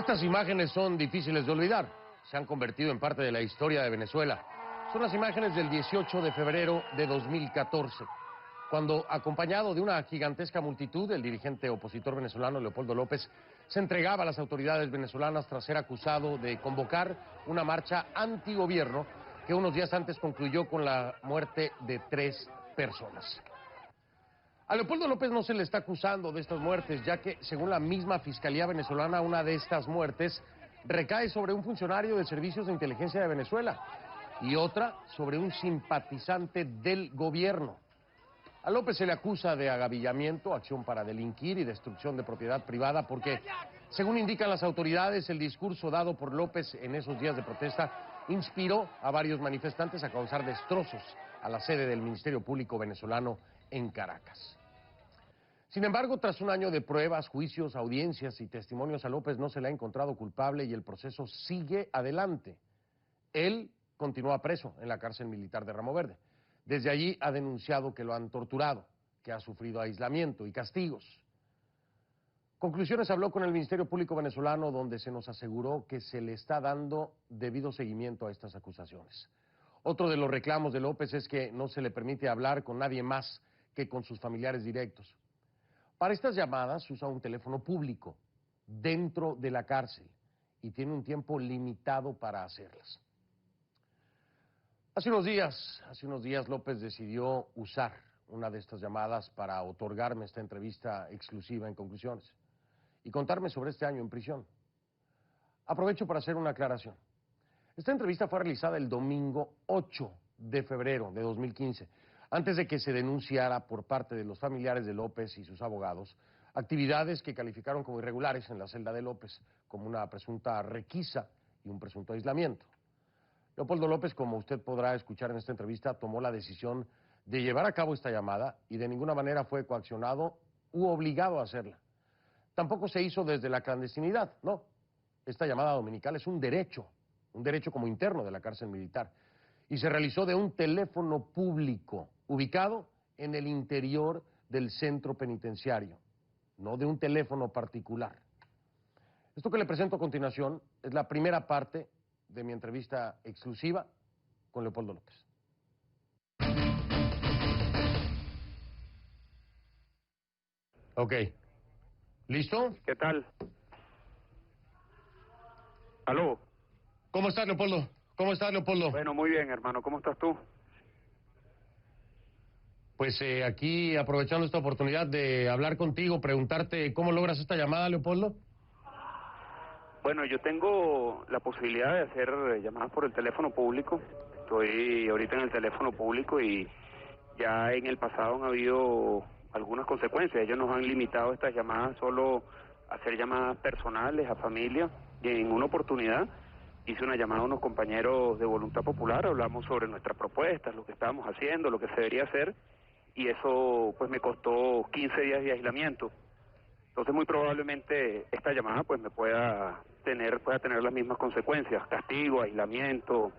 Estas imágenes son difíciles de olvidar. Se han convertido en parte de la historia de Venezuela. Son las imágenes del 18 de febrero de 2014, cuando, acompañado de una gigantesca multitud, el dirigente opositor venezolano Leopoldo López se entregaba a las autoridades venezolanas tras ser acusado de convocar una marcha antigobierno que unos días antes concluyó con la muerte de 3 personas. A Leopoldo López no se le está acusando de estas muertes, ya que, según la misma Fiscalía venezolana, una de estas muertes recae sobre un funcionario de servicios de inteligencia de Venezuela y otra sobre un simpatizante del gobierno. A López se le acusa de agavillamiento, acción para delinquir y destrucción de propiedad privada porque, según indican las autoridades, el discurso dado por López en esos días de protesta inspiró a varios manifestantes a causar destrozos a la sede del Ministerio Público venezolano en Caracas. Sin embargo, tras un año de pruebas, juicios, audiencias y testimonios, a López no se le ha encontrado culpable y el proceso sigue adelante. Él continúa preso en la cárcel militar de Ramo Verde. Desde allí ha denunciado que lo han torturado, que ha sufrido aislamiento y castigos. Conclusiones habló con el Ministerio Público venezolano, donde se nos aseguró que se le está dando debido seguimiento a estas acusaciones. Otro de los reclamos de López es que no se le permite hablar con nadie más que con sus familiares directos. Para estas llamadas usa un teléfono público dentro de la cárcel y tiene un tiempo limitado para hacerlas. Hace unos días López decidió usar una de estas llamadas para otorgarme esta entrevista exclusiva en Conclusiones y contarme sobre este año en prisión. Aprovecho para hacer una aclaración. Esta entrevista fue realizada el domingo 8 de febrero de 2015, antes de que se denunciara por parte de los familiares de López y sus abogados actividades que calificaron como irregulares en la celda de López, como una presunta requisa y un presunto aislamiento. Leopoldo López, como usted podrá escuchar en esta entrevista, tomó la decisión de llevar a cabo esta llamada y de ninguna manera fue coaccionado u obligado a hacerla. Tampoco se hizo desde la clandestinidad, no. Esta llamada dominical es un derecho como interno de la cárcel militar, y se realizó de un teléfono público ubicado en el interior del centro penitenciario, no de un teléfono particular. Esto que le presento a continuación es la primera parte de mi entrevista exclusiva con Leopoldo López. Ok. ¿Listo? ¿Qué tal? ¿Aló? ¿Cómo estás, Leopoldo? ¿Cómo estás, Leopoldo? Bueno, muy bien, hermano. ¿Cómo estás tú? Pues aquí aprovechando esta oportunidad de hablar contigo, preguntarte cómo logras esta llamada, Leopoldo. Bueno, yo tengo la posibilidad de hacer llamadas por el teléfono público. Estoy ahorita en el teléfono público y ya en el pasado han habido algunas consecuencias. Ellos nos han limitado estas llamadas solo a hacer llamadas personales, a familia. Y en una oportunidad hice una llamada a unos compañeros de Voluntad Popular, hablamos sobre nuestras propuestas, lo que estábamos haciendo, lo que se debería hacer, y eso pues me costó 15 días de aislamiento. Entonces muy probablemente esta llamada pues me pueda tener las mismas consecuencias, castigo, aislamiento,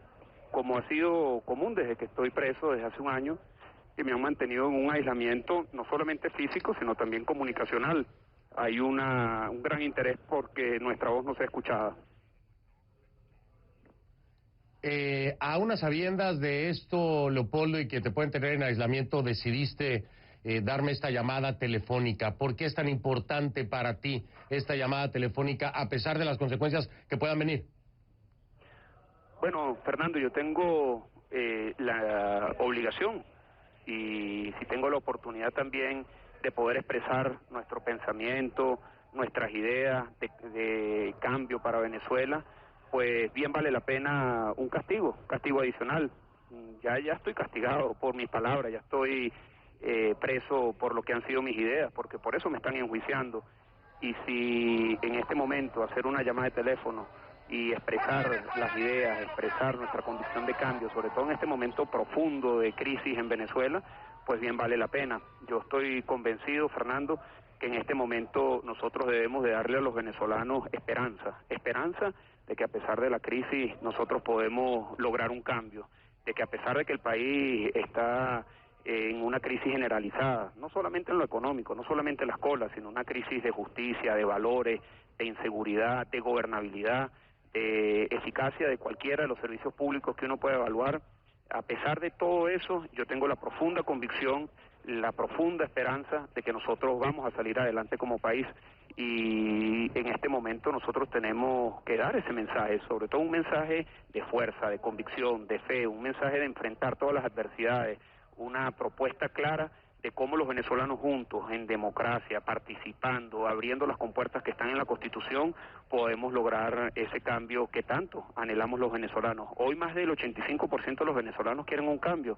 como ha sido común desde que estoy preso desde hace un año, que me han mantenido en un aislamiento no solamente físico, sino también comunicacional. Hay un gran interés porque nuestra voz no sea escuchada. A unas sabiendas de esto, Leopoldo, y que te pueden tener en aislamiento, decidiste darme esta llamada telefónica. ¿Por qué es tan importante para ti esta llamada telefónica, a pesar de las consecuencias que puedan venir? Bueno, Fernando, yo tengo la obligación y si tengo la oportunidad también de poder expresar nuestro pensamiento, nuestras ideas de cambio para Venezuela, pues bien vale la pena un castigo adicional. Ya estoy castigado por mis palabras, ya estoy preso por lo que han sido mis ideas, porque por eso me están enjuiciando. Y si en este momento hacer una llamada de teléfono y expresar las ideas, expresar nuestra condición de cambio, sobre todo en este momento profundo de crisis en Venezuela, pues bien vale la pena. Yo estoy convencido, Fernando, que en este momento nosotros debemos de darle a los venezolanos esperanza de que a pesar de la crisis nosotros podemos lograr un cambio, de que a pesar de que el país está en una crisis generalizada, no solamente en lo económico, no solamente en las colas, sino una crisis de justicia, de valores, de inseguridad, de gobernabilidad, de eficacia de cualquiera de los servicios públicos que uno puede evaluar. A pesar de todo eso, yo tengo la profunda convicción, la profunda esperanza de que nosotros vamos a salir adelante como país, y en este momento nosotros tenemos que dar ese mensaje, sobre todo un mensaje de fuerza, de convicción, de fe, un mensaje de enfrentar todas las adversidades, una propuesta clara de cómo los venezolanos juntos, en democracia, participando, abriendo las compuertas que están en la Constitución, podemos lograr ese cambio que tanto anhelamos los venezolanos. Hoy más del 85% de los venezolanos quieren un cambio.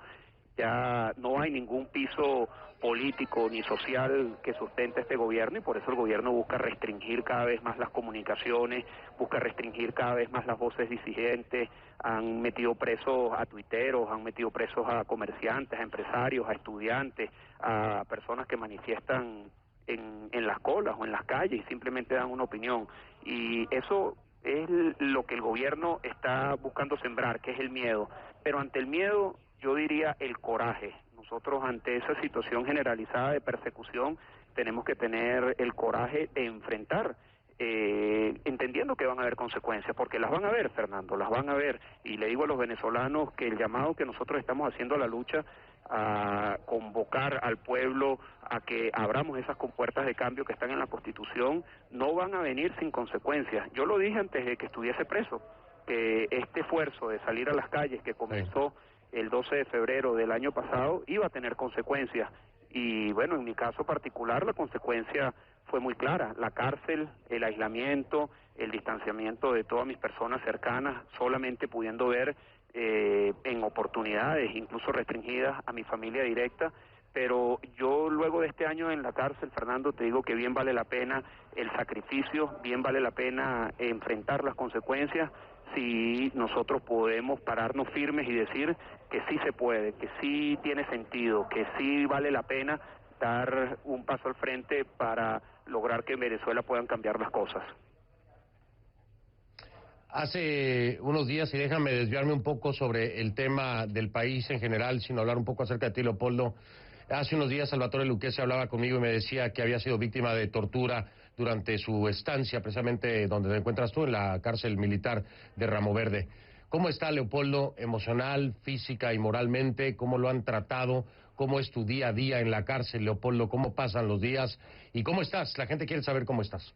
Ya no hay ningún piso político ni social que sustente este gobierno, y por eso el gobierno busca restringir cada vez más las comunicaciones, busca restringir cada vez más las voces disidentes. Han metido presos a tuiteros, han metido presos a comerciantes, a empresarios, a estudiantes, a personas que manifiestan en las colas o en las calles y simplemente dan una opinión. Y eso es lo que el gobierno está buscando sembrar, que es el miedo. Pero ante el miedo, yo diría el coraje. Nosotros ante esa situación generalizada de persecución tenemos que tener el coraje de enfrentar, entendiendo que van a haber consecuencias, porque las van a haber, Fernando, las van a haber. Y le digo a los venezolanos que el llamado que nosotros estamos haciendo a la lucha, a convocar al pueblo a que abramos esas compuertas de cambio que están en la Constitución, no van a venir sin consecuencias. Yo lo dije antes de que estuviese preso, que este esfuerzo de salir a las calles que comenzó el 12 de febrero del año pasado iba a tener consecuencias. Y bueno, en mi caso particular la consecuencia fue muy clara: la cárcel, el aislamiento, el distanciamiento de todas mis personas cercanas, solamente pudiendo ver en oportunidades, incluso restringidas, a mi familia directa. Pero yo luego de este año en la cárcel, Fernando, te digo que bien vale la pena el sacrificio, bien vale la pena enfrentar las consecuencias, si nosotros podemos pararnos firmes y decir que sí se puede, que sí tiene sentido, que sí vale la pena dar un paso al frente para lograr que en Venezuela puedan cambiar las cosas. Hace unos días, y déjame desviarme un poco sobre el tema del país en general, sino hablar un poco acerca de ti, Leopoldo. Hace unos días Salvatore Lucchesi hablaba conmigo y me decía que había sido víctima de tortura durante su estancia, precisamente donde te encuentras tú, en la cárcel militar de Ramo Verde. ¿Cómo está Leopoldo emocional, física y moralmente? ¿Cómo lo han tratado? ¿Cómo es tu día a día en la cárcel, Leopoldo? ¿Cómo pasan los días? ¿Y cómo estás? La gente quiere saber cómo estás.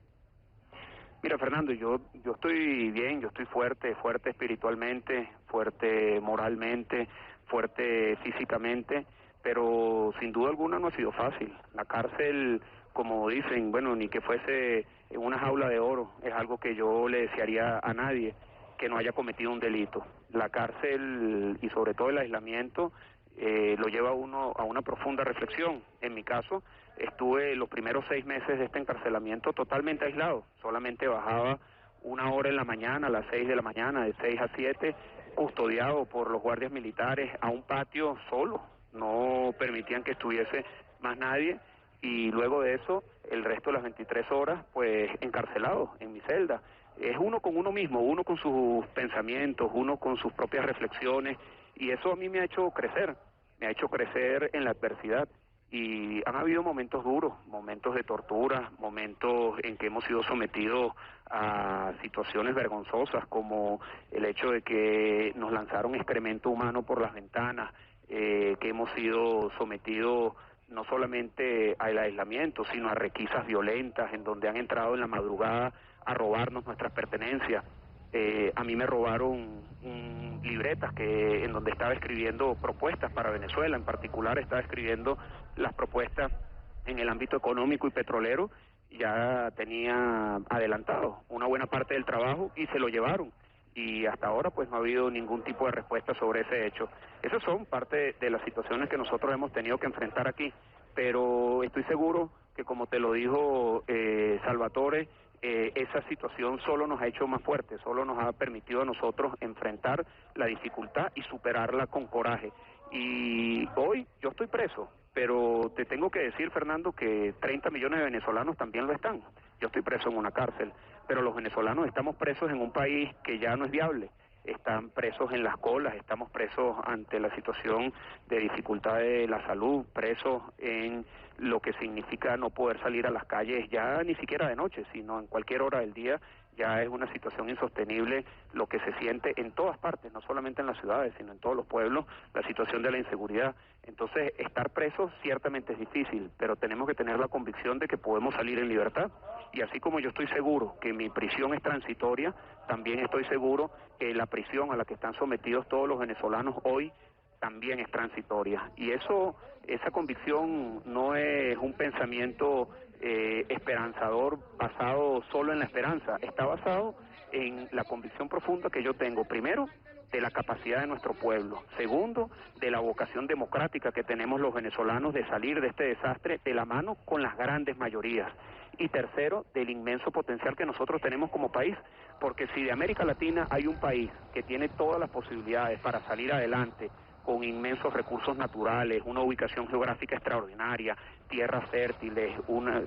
Mira, Fernando, yo estoy bien, yo estoy fuerte espiritualmente, fuerte moralmente, fuerte físicamente, pero sin duda alguna no ha sido fácil. La cárcel, como dicen, bueno, ni que fuese en una jaula de oro, es algo que yo le desearía a nadie que no haya cometido un delito. La cárcel, y sobre todo el aislamiento, lo lleva a uno a una profunda reflexión. En mi caso, estuve los primeros 6 meses de este encarcelamiento totalmente aislado, solamente bajaba 1 hora en la mañana, a las 6 de la mañana, de 6 a 7, custodiado por los guardias militares a un patio solo, no permitían que estuviese más nadie, y luego de eso, el resto de las 23 horas, pues encarcelado en mi celda. Es uno con uno mismo, uno con sus pensamientos, uno con sus propias reflexiones, y eso a mí me ha hecho crecer en la adversidad. Y han habido momentos duros, momentos de tortura, momentos en que hemos sido sometidos a situaciones vergonzosas, como el hecho de que nos lanzaron excremento humano por las ventanas, que hemos sido sometidos no solamente al aislamiento, sino a requisas violentas en donde han entrado en la madrugada a robarnos nuestras pertenencias. A mí me robaron libretas en donde estaba escribiendo propuestas para Venezuela. En particular estaba escribiendo las propuestas en el ámbito económico y petrolero. Ya tenía adelantado una buena parte del trabajo y se lo llevaron, y hasta ahora pues no ha habido ningún tipo de respuesta sobre ese hecho. Esas son parte de las situaciones que nosotros hemos tenido que enfrentar aquí, pero estoy seguro que, como te lo dijo Salvatore, esa situación solo nos ha hecho más fuertes, solo nos ha permitido a nosotros enfrentar la dificultad y superarla con coraje. Y hoy yo estoy preso, pero te tengo que decir, Fernando, que 30 millones de venezolanos también lo están. Yo estoy preso en una cárcel, pero los venezolanos estamos presos en un país que ya no es viable, están presos en las colas, estamos presos ante la situación de dificultad de la salud, presos en lo que significa no poder salir a las calles ya ni siquiera de noche, sino en cualquier hora del día. Ya es una situación insostenible lo que se siente en todas partes, no solamente en las ciudades, sino en todos los pueblos, la situación de la inseguridad. Entonces, estar presos ciertamente es difícil, pero tenemos que tener la convicción de que podemos salir en libertad. Y así como yo estoy seguro que mi prisión es transitoria, también estoy seguro que la prisión a la que están sometidos todos los venezolanos hoy también es transitoria. Y esa convicción no es un pensamiento esperanzador basado solo en la esperanza, está basado en la convicción profunda que yo tengo, primero, de la capacidad de nuestro pueblo, segundo, de la vocación democrática que tenemos los venezolanos de salir de este desastre de la mano con las grandes mayorías, y tercero, del inmenso potencial que nosotros tenemos como país, porque si de América Latina hay un país que tiene todas las posibilidades para salir adelante, con inmensos recursos naturales, una ubicación geográfica extraordinaria, tierras fértiles,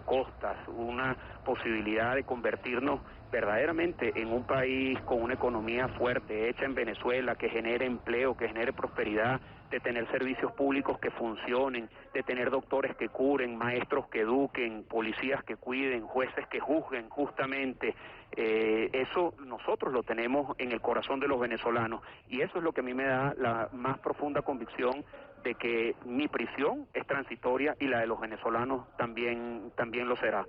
costas, una posibilidad de convertirnos verdaderamente en un país con una economía fuerte, hecha en Venezuela, que genere empleo, que genere prosperidad, de tener servicios públicos que funcionen, de tener doctores que curen, maestros que eduquen, policías que cuiden, jueces que juzguen justamente. Eso nosotros lo tenemos en el corazón de los venezolanos, y eso es lo que a mí me da la más profunda convicción de que mi prisión es transitoria y la de los venezolanos también lo será.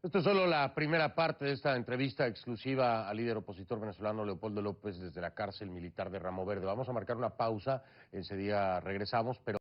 Esto es solo la primera parte de esta entrevista exclusiva al líder opositor venezolano Leopoldo López desde la cárcel militar de Ramo Verde. Vamos a marcar una pausa, ese día regresamos, pero